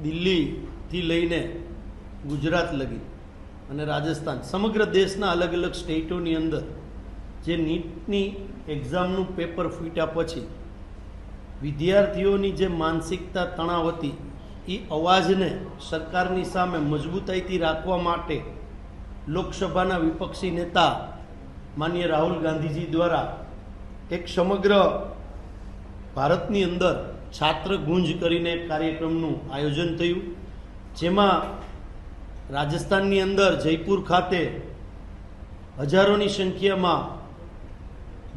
દિલ્હીથી લઈને ગુજરાત લગી અને રાજસ્થાન સમગ્ર દેશના અલગ અલગ સ્ટેટોની અંદર જે નીટની એક્ઝામનું પેપર ફૂટ્યા પછી વિદ્યાર્થીઓની જે માનસિકતા તણાવ હતી એ અવાજને સરકારની સામે મજબૂતાઈથી રાખવા માટે લોકસભાના વિપક્ષી નેતા માનનીય રાહુલ ગાંધીજી દ્વારા એક સમગ્ર ભારતની અંદર છાત્ર ગુંજ કરીને કાર્યક્રમનું આયોજન થયું, જેમાં રાજસ્થાનની અંદર જયપુર ખાતે હજારોની સંખ્યામાં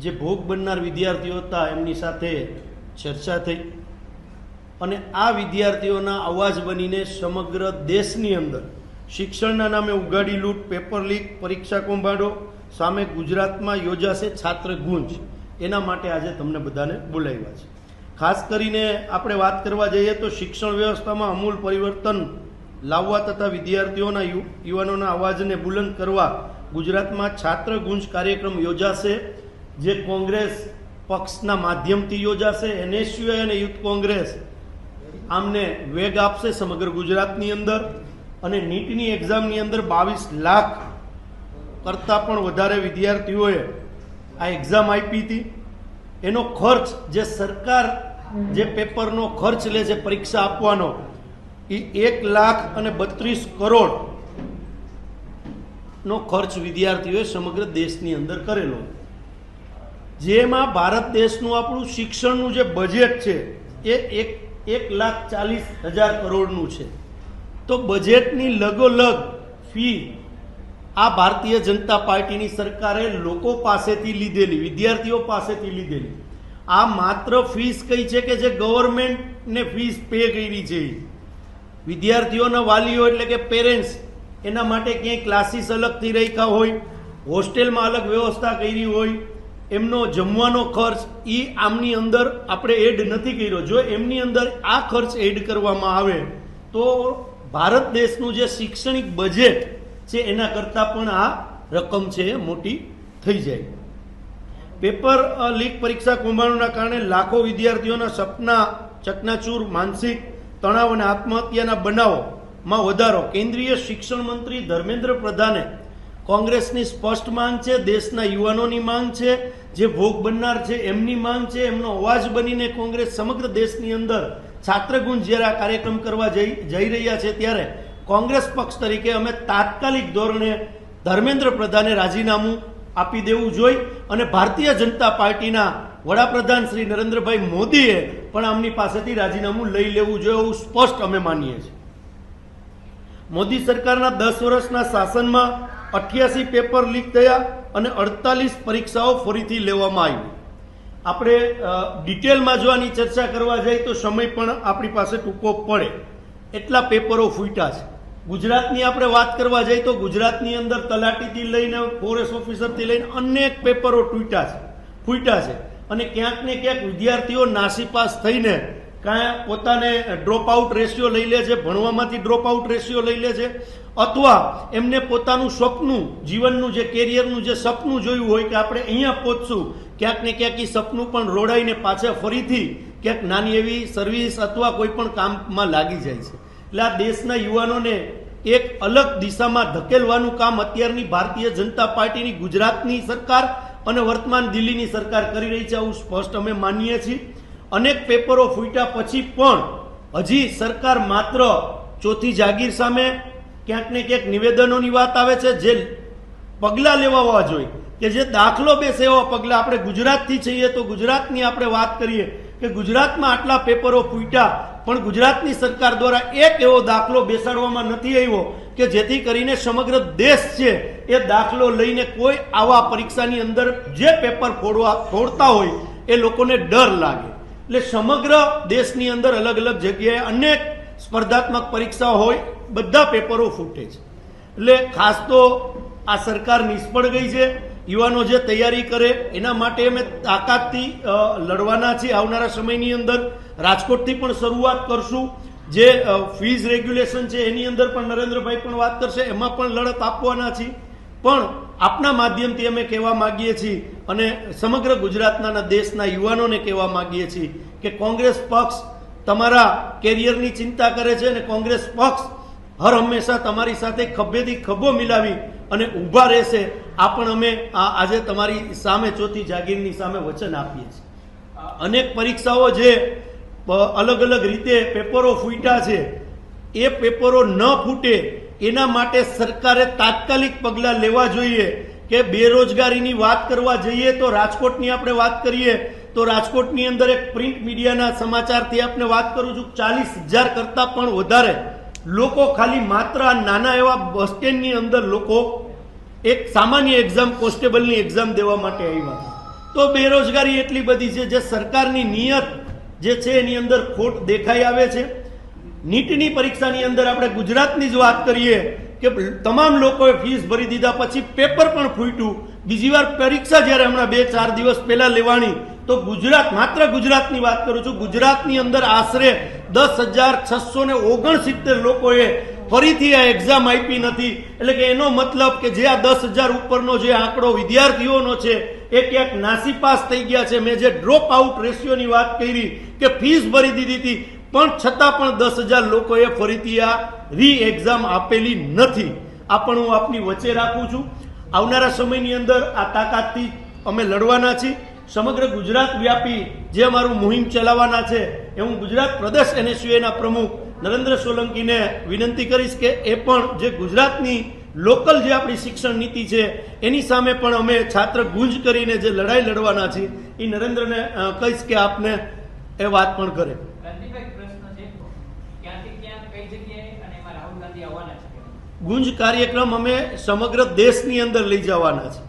જે ભોગ બનનાર વિદ્યાર્થીઓ હતા એમની સાથે ચર્ચા થઈ અને આ વિદ્યાર્થીઓના અવાજ બનીને સમગ્ર દેશની અંદર શિક્ષણના નામે ઉગાડી લૂંટ, પેપર લીક, પરીક્ષા કૌભાંડો સામે ગુજરાતમાં યોજાશે છાત્ર ગુંજ, એના માટે આજે તમને બધાને બોલાવ્યા છે. ખાસ કરીને આપણે વાત કરવા જઈએ તો શિક્ષણ વ્યવસ્થામાં અમૂલ પરિવર્તન લાવવા તથા વિદ્યાર્થીઓના યુવાનોના અવાજને બુલંદ કરવા ગુજરાતમાં છાત્ર ગુંજ કાર્યક્રમ યોજાશે, જે કોંગ્રેસ પક્ષના માધ્યમથી યોજાશે. એનએસયુઆઈ અને યુથ કોંગ્રેસ આમને વેગ આપશે સમગ્ર ગુજરાતની અંદર અને નીટની એક્ઝામની અંદર 22 લાખ કરતાં પણ વધારે વિદ્યાર્થીઓએ આ એક્ઝામ આપી હતી. એનો ખર્ચ જે સરકાર જે પેપરનો ખર્ચ લે છે પરીક્ષા આપવાનો એ 1,32 કરોડ નો ખર્ચ વિદ્યાર્થીઓએ સમગ્ર દેશની અંદર કરેલો, જેમાં ભારત દેશનું આપણું શિક્ષણનું જે બજેટ છે એ 1,40,000 કરોડનું છે. તો બજેટની લગોલગ ફી આ ભારતીય જનતા પાર્ટીની સરકારે લોકો પાસેથી લીધેલી, વિદ્યાર્થીઓ પાસેથી લીધેલી. આ માત્ર ફીસ કઈ છે કે જે ગવર્મેન્ટને ફીસ પે કરી છે. વિદ્યાર્થીઓના વાલીઓ એટલે કે પેરેન્ટ્સ એના માટે ક્યાંય ક્લાસીસ અલગથી રાખ્યા હોય, હોસ્ટેલમાં અલગ વ્યવસ્થા કરી હોય, એમનો જમવાનો ખર્ચ એ આમની અંદર આપણે એડ નથી કર્યો. જો એમની અંદર આ ખર્ચ એડ કરવામાં આવે તો ભારત દેશનું જે શૈક્ષણિક બજેટ છે એના કરતાં પણ આ રકમ છે એ મોટી થઈ જાય. પેપર લીક, પરીક્ષા કૌભાંડોના કારણે લાખો વિદ્યાર્થીઓના સપના ચકનાચૂર, માનસિક તણાવ અને આત્મહત્યાના બનાવોમાં વધારો. કેન્દ્રીય શિક્ષણ મંત્રી ધર્મેન્દ્ર પ્રધાને કોંગ્રેસની સ્પષ્ટ માંગ છે, દેશના યુવાનોની માંગ છે, જે ભોગ બનનાર છે એમની માંગ છે. એમનો અવાજ બનીને કોંગ્રેસ સમગ્ર દેશની અંદર છાત્રગુંજ જ્યારે આ કાર્યક્રમ કરવા જઈ રહ્યા છે ત્યારે કોંગ્રેસ પક્ષ તરીકે અમે તાત્કાલિક ધોરણે ધર્મેન્દ્ર પ્રધાને રાજીનામું આપી દેવું જોઈએ અને ભારતીય જનતા પાર્ટીના વડાપ્રધાન શ્રી નરેન્દ્રભાઈ મોદીએ પણ આમની પાસેથી રાજીનામું લઈ લેવું જોઈએ એવું સ્પષ્ટ અમે માનીએ છીએ. મોદી સરકારના 10 વર્ષના શાસનમાં 88 પેપર લીક થયા અને 48 પરીક્ષાઓ ફરીથી લેવામાં આવી. આપણે ડિટેલમાં જો આની ચર્ચા કરવા જઈએ તો સમય પણ આપણી પાસે ટૂંકો પડે એટલા પેપરો ફૂટ્યા છે. ગુજરાતની આપણે વાત કરવા જઈએ તો ગુજરાતની અંદર તલાટીથી લઈને ફોરેસ્ટ ઓફિસરથી લઈને અનેક પેપરો ફૂટ્યા છે અને ક્યાંક ને ક્યાંક વિદ્યાર્થીઓ નાસીપાસ થઈને કાં પોતાને ડ્રોપ આઉટ રેશિયો લઈ લે છે, ભણવામાંથી ડ્રોપ આઉટ રેશિયો લઈ લે છે, અથવા એમને પોતાનું સપનું, જીવનનું જે કેરિયરનું જે સપનું જોયું હોય કે આપણે અહીંયા પહોંચશું, ક્યાંક ને ક્યાંક એ સપનું પણ રોડાઈને પાછા ફરીથી ક્યાંક નાની એવી સર્વિસ અથવા કોઈ પણ કામમાં લાગી જાય છે. એટલે આ દેશના યુવાનોને એક અલગ દિશામાં ધકેલવાનું કામ અત્યારની ભારતીય જનતા પાર્ટીની ગુજરાતની સરકાર અને વર્તમાન દિલ્હીની સરકાર કરી રહી છે, આવું સ્પષ્ટ અમે માનીએ છીએ. અનેક પેપરો ફૂટ્યા પછી પણ હજી સરકાર માત્ર ચોથી જાગીર સામે ક્યાંક ને ક્યાંક નિવેદનોની વાત આવે છે, જે પગલાં લેવા જોઈએ કે જે દાખલો બેસે એવા પગલાં. આપણે ગુજરાતથી છીએ તો ગુજરાતની આપણે વાત કરીએ કે ગુજરાતમાં આટલા પેપરો ફૂટ્યા પણ ગુજરાતની સરકાર દ્વારા એક એવો દાખલો બેસાડવામાં નથી આવ્યો કે જેથી કરીને સમગ્ર દેશ છે એ દાખલો લઈને કોઈ આવા પરીક્ષાની અંદર જે પેપર ફોડતા હોય એ લોકોને ડર લાગે. એટલે સમગ્ર દેશની અંદર અલગ અલગ જગ્યાએ અનેક સ્પર્ધાત્મક પરીક્ષા હોય, બધા પેપરો ફૂટે છે. એટલે ખાસ તો આ સરકાર નિષ્ફળ ગઈ છે. યુવાનો જે તૈયારી કરે એના માટે અમે તાકાતથી લડવાના છીએ. આવનારા સમયની અંદર રાજકોટથી પણ શરૂઆત કરશું. જે ફીઝ રેગ્યુલેશન છે એની અંદર પણ નરેન્દ્રભાઈ પણ વાત કરશે, એમાં પણ લડત આપવાના છીએ. પણ આપના માધ્યમથી અમે કહેવા માગીએ છીએ અને સમગ્ર ગુજરાતના દેશના યુવાનોને કહેવા માગીએ છીએ કે કોંગ્રેસ પક્ષ તમારા કેરિયરની ચિંતા કરે છે અને કોંગ્રેસ પક્ષ હર હંમેશા તમારી સાથે ખભેથી ખભો મિલાવી અને ઊભા રહેશે. આ પણ અમે આજે તમારી સામે ચોથી જાગીરની સામે વચન આપીએ છીએ. અનેક પરીક્ષાઓ જે અલગ અલગ રીતે પેપરો ફૂટ્યા છે, એ પેપરો ન ફૂટે એના માટે સરકારે તાત્કાલિક પગલાં લેવા જોઈએ. કે બેરોજગારીની વાત કરવા જઈએ તો રાજકોટની આપણે વાત કરીએ તો રાજકોટની અંદર એક પ્રિન્ટ મીડિયાના સમાચારથી આપણે વાત કરું છું, 40,000 કરતાં પણ વધારે લોકો ખાલી માત્ર આ નાના એવા બસ સ્ટેન્ડની અંદર લોકો એક સામાન્ય એક્ઝામ, કોન્સ્ટેબલની એક્ઝામ દેવા માટે આવ્યા હતા. તો બેરોજગારી એટલી બધી છે, જે સરકારની નિયત જે છે એની અંદર ખોટ દેખાઈ આવે છે. નીટની પરીક્ષાની અંદર આપણે ગુજરાતની જ વાત કરીએ કે તમામ લોકોએ ફીસ ભરી દીધા પછી પેપર પણ ફૂટ્યું. બીજી વાર પરીક્ષા જ્યારે હમણાં 2-4 દિવસ પહેલા લેવાની, તો ગુજરાત, માત્ર ગુજરાતની વાત કરું છું, ગુજરાતની અંદર આશરે 10,669 લોકોએ ફરીથી આ એક્ઝામ આપી નથી. એટલે કે એનો મતલબ કે જે આ 10,000 ઉપરનો જે આંકડો વિદ્યાર્થીઓનો છે એ ક્યાંક નાસીપાસ થઈ ગયા છે. મેં જે ડ્રોપ આઉટ રેશિયોની વાત કરી કે ફીસ ભરી દીધી હતી પણ છતાં પણ 10,000 લોકોએ ફરીથી આ રી એક્ઝામ આપેલી નથી. આ પણ હું આપની વચ્ચે રાખું છું. આવનારા સમયની અંદર આ તાકાતથી અમે લડવાના છીએ. સમગ્ર ગુજરાત વ્યાપી જે અમારું મુહિમ ચલાવવાના છે એ હું ગુજરાત પ્રદેશ NSUના પ્રમુખ નરેન્દ્ર સોલંકીને વિનંતી કરીશ કે એ પણ જે ગુજરાતની લોકલ જે આપણી શિક્ષણ નીતિ છે એની સામે પણ અમે છાત્ર ગુંજ કરીને જે લડાઈ લડવાના છીએ એ નરેન્દ્રને કહીશ કે આપને એ વાત પણ કરે. ગુંજ કાર્યક્રમ અમે સમગ્ર દેશની અંદર લઈ જવાના છે.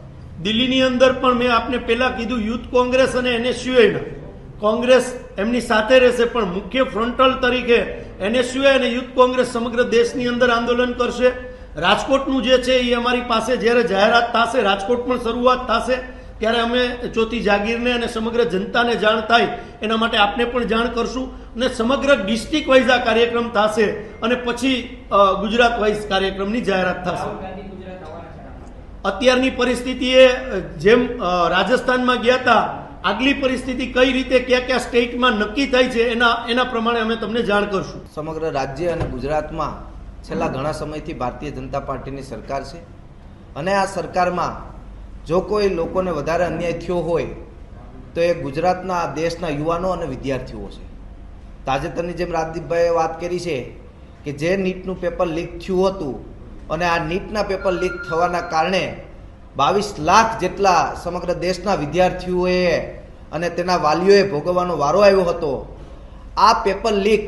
દિલ્હીની અંદર પણ મેં આપને પહેલા કીધું, યુથ કોંગ્રેસ અને NSUના કોંગ્રેસ એમની સાથે રહેશે, પણ મુખ્ય ફ્રન્ટલ તરીકે NSU અને યુથ કોંગ્રેસ સમગ્ર દેશની અંદર આંદોલન કરશે. રાજકોટનું જે છે એ અમારી પાસે જ્યારે જાહેરાત થશે, રાજકોટ પણ શરૂઆત થશે, ત્યારે અમે ચોથી જાગીરને અને સમગ્ર જનતાને જાણ થાય એના માટે આપને પણ જાણ કરશું. અને સમગ્ર ડિસ્ટ્રિક્ટ વાઇઝ આ કાર્યક્રમ થશે અને પછી ગુજરાત વાઇઝ કાર્યક્રમની જાહેરાત થશે. અત્યારની પરિસ્થિતિએ જેમ રાજસ્થાનમાં ગયા હતા, આગલી પરિસ્થિતિ કઈ રીતે કયા કયા સ્ટેટમાં નક્કી થાય છે એના પ્રમાણે અમે તમને જાણ કરશું. સમગ્ર રાજ્ય અને ગુજરાતમાં છેલ્લા ઘણા સમયથી ભારતીય જનતા પાર્ટીની સરકાર છે અને આ સરકારમાં જો કોઈ લોકોને વધારે અન્યાય થયો હોય તો એ ગુજરાતના દેશના યુવાનો અને વિદ્યાર્થીઓ છે. તાજેતરની જેમ રાજદીપભાઈએ વાત કરી છે કે જે નીટનું પેપર લીક થયું હતું અને આ નીટના પેપર લીક થવાના કારણે 22 લાખ જેટલા સમગ્ર દેશના વિદ્યાર્થીઓએ અને તેના વાલીઓએ ભોગવવાનો વારો આવ્યો હતો. આ પેપર લીક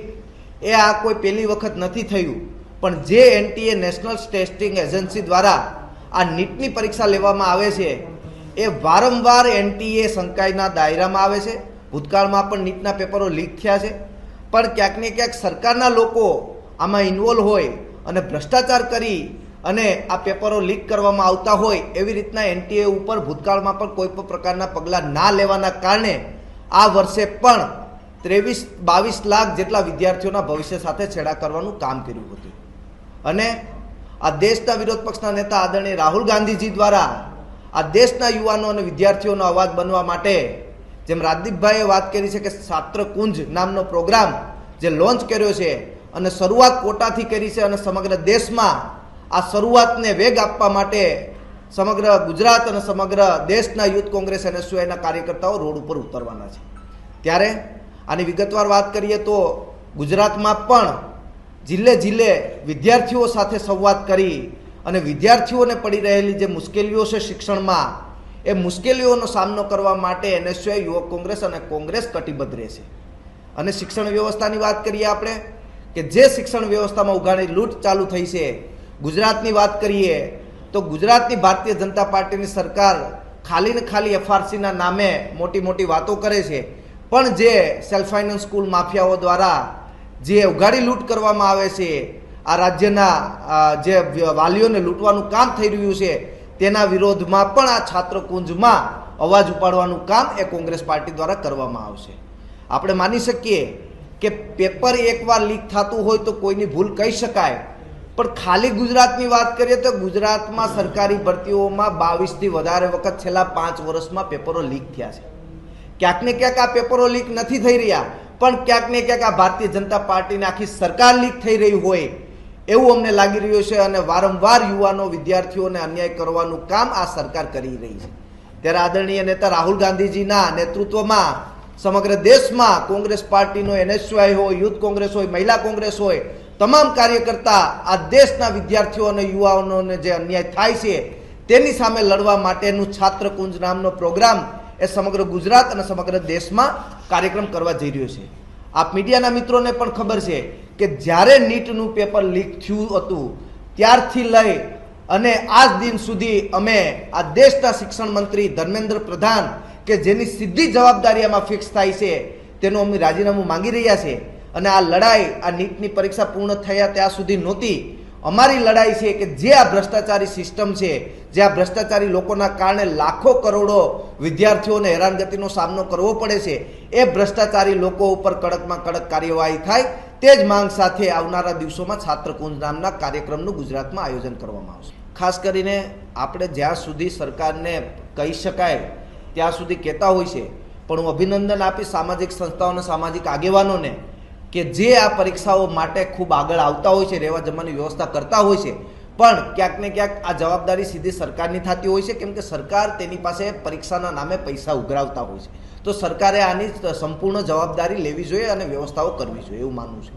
એ આ કોઈ પહેલી વખત નથી થયું, પણ જે NTA નેશનલ ટેસ્ટિંગ એજન્સી દ્વારા આ નીટની પરીક્ષા લેવામાં આવે છે એ વારંવાર NTA શંકાના દાયરામાં આવે છે. ભૂતકાળમાં પણ નીટના પેપરો લીક થયા છે, પણ ક્યાંક ને ક્યાંક સરકારના લોકો આમાં ઇન્વોલ્વ હોય અને ભ્રષ્ટાચાર કરી અને આ પેપરો લીક કરવામાં આવતા હોય એવી રીતના NTA ઉપર ભૂતકાળમાં પણ કોઈ પણ પ્રકારના પગલાં ના લેવાના કારણે આ વર્ષે પણ 22 લાખ જેટલા વિદ્યાર્થીઓના ભવિષ્ય સાથે છેડા કરવાનું કામ કર્યું હતું. અને આ દેશના વિરોધ પક્ષના નેતા આદરણીય રાહુલ ગાંધીજી દ્વારા આ દેશના યુવાનો અને વિદ્યાર્થીઓનો અવાજ બનવા માટે જેમ રાજદીપભાઈએ વાત કરી છે કે છાત્રકુંજ નામનો પ્રોગ્રામ જે લોન્ચ કર્યો છે અને શરૂઆત કોટાથી કરી છે અને સમગ્ર દેશમાં આ શરૂઆતને વેગ આપવા માટે સમગ્ર ગુજરાત અને સમગ્ર દેશના યુથ કોંગ્રેસ NSUના કાર્યકર્તાઓ રોડ ઉપર ઉતરવાના છે. ત્યારે આની વિગતવાર વાત કરીએ તો ગુજરાતમાં પણ જિલ્લે જિલ્લે વિદ્યાર્થીઓ સાથે સંવાદ કરી અને વિદ્યાર્થીઓને પડી રહેલી જે મુશ્કેલીઓ છે શિક્ષણમાં, એ મુશ્કેલીઓનો સામનો કરવા માટે NSU યુવક કોંગ્રેસ અને કોંગ્રેસ કટિબદ્ધ રહેશે. અને શિક્ષણ વ્યવસ્થાની વાત કરીએ આપણે કે જે શિક્ષણ વ્યવસ્થામાં ઉઘાડી લૂંટ ચાલુ થઈ છે, ગુજરાતની વાત કરીએ તો ગુજરાતની ભારતીય જનતા પાર્ટીની સરકાર ખાલી ને ખાલી FRCના નામે મોટી મોટી વાતો કરે છે, પણ જે સેલ્ફ ફાઇનાન્સ સ્કૂલ માફિયાઓ દ્વારા જે ઉઘાડી લૂંટ કરવામાં આવે છે, આ રાજ્યના જે વાલીઓને લૂંટવાનું કામ થઈ રહ્યું છે તેના વિરોધમાં પણ આ છાત્રકુંજમાં અવાજ ઉપાડવાનું કામ એ કોંગ્રેસ પાર્ટી દ્વારા કરવામાં આવશે. આપણે માની શકીએ કે પેપર એકવાર લીક થતું હોય તો કોઈની ભૂલ કહી શકાય, પણ ખાલી ગુજરાતની વાત કરીએ તો ગુજરાતમાં સરકારી ભરતીઓમાં 22થી વધારે વખત છેલ્લા 5 વર્ષમાં પેપરો લીક થયા છે. ક્યાંક ને ક્યાંક આ પેપરો લીક નથી થઈ રહ્યા, પણ ક્યાંક ને ક્યાંક આ ભારતીય જનતા પાર્ટીને આખી સરકાર લીક થઈ રહી હોય એવું અમને લાગી રહ્યું છે અને વારંવાર યુવાનો વિદ્યાર્થીઓને અન્યાય કરવાનું કામ આ સરકાર કરી રહી છે. ત્યારે આદરણીય નેતા રાહુલ ગાંધીજીના નેતૃત્વમાં સમગ્ર દેશમાં કોંગ્રેસ પાર્ટીનો NSY હોય, યુથ કોંગ્રેસ હોય, મહિલા કોંગ્રેસ હોય, તમામ કાર્યકર્તા આ દેશના વિદ્યાર્થીઓ અને યુવાનોને જે અન્યાય થાય છે તેની સામે લડવા માટેનું છાત્રકુંજ નામનો પ્રોગ્રામ એ સમગ્ર ગુજરાત અને સમગ્ર દેશમાં કાર્યક્રમ કરવા જઈ રહ્યો છે. આપ મીડિયાના મિત્રોને પણ ખબર છે કે જ્યારે નીટનું પેપર લીક થયું હતું ત્યારથી લઈ અને આજ દિન સુધી અમે આ દેશના શિક્ષણ મંત્રી ધર્મેન્દ્ર પ્રધાન કે જેની સીધી જવાબદારી આમાં ફિક્સ થાય છે તેનું અમે રાજીનામું માંગી રહ્યા છે. અને આ લડાઈ આ નીટની પરીક્ષા પૂર્ણ થયા ત્યાં સુધી નહોતી. અમારી લડાઈ છે કે જે આ ભ્રષ્ટાચારી સિસ્ટમ છે, જે આ ભ્રષ્ટાચારી લોકોના કારણે લાખો કરોડો વિદ્યાર્થીઓને હેરાનગતિનો સામનો કરવો પડે છે, એ ભ્રષ્ટાચારી લોકો ઉપર કડકમાં કડક કાર્યવાહી થાય તે જ માંગ સાથે આવનારા દિવસોમાં છાત્રકુંજ નામના કાર્યક્રમનું ગુજરાતમાં આયોજન કરવામાં આવશે. ખાસ કરીને આપણે જ્યાં સુધી સરકારને કહી શકાય ત્યાં સુધી કહેતા હોય છે, પણ હું અભિનંદન આપીશ સામાજિક સંસ્થાઓને, સામાજિક આગેવાનોને કે જે આ પરીક્ષાઓ માટે ખૂબ આગળ આવતા હોય છે, રહેવા જમવાની વ્યવસ્થા કરતા હોય છે, પણ ક્યાંક ને ક્યાંક આ જવાબદારી સીધી સરકારની થતી હોય છે કેમ કે સરકાર તેની પાસે પરીક્ષાના નામે પૈસા ઉઘરાવતા હોય છે. તો સરકારે આની સંપૂર્ણ જવાબદારી લેવી જોઈએ અને વ્યવસ્થાઓ કરવી જોઈએ એવું માનવું છે.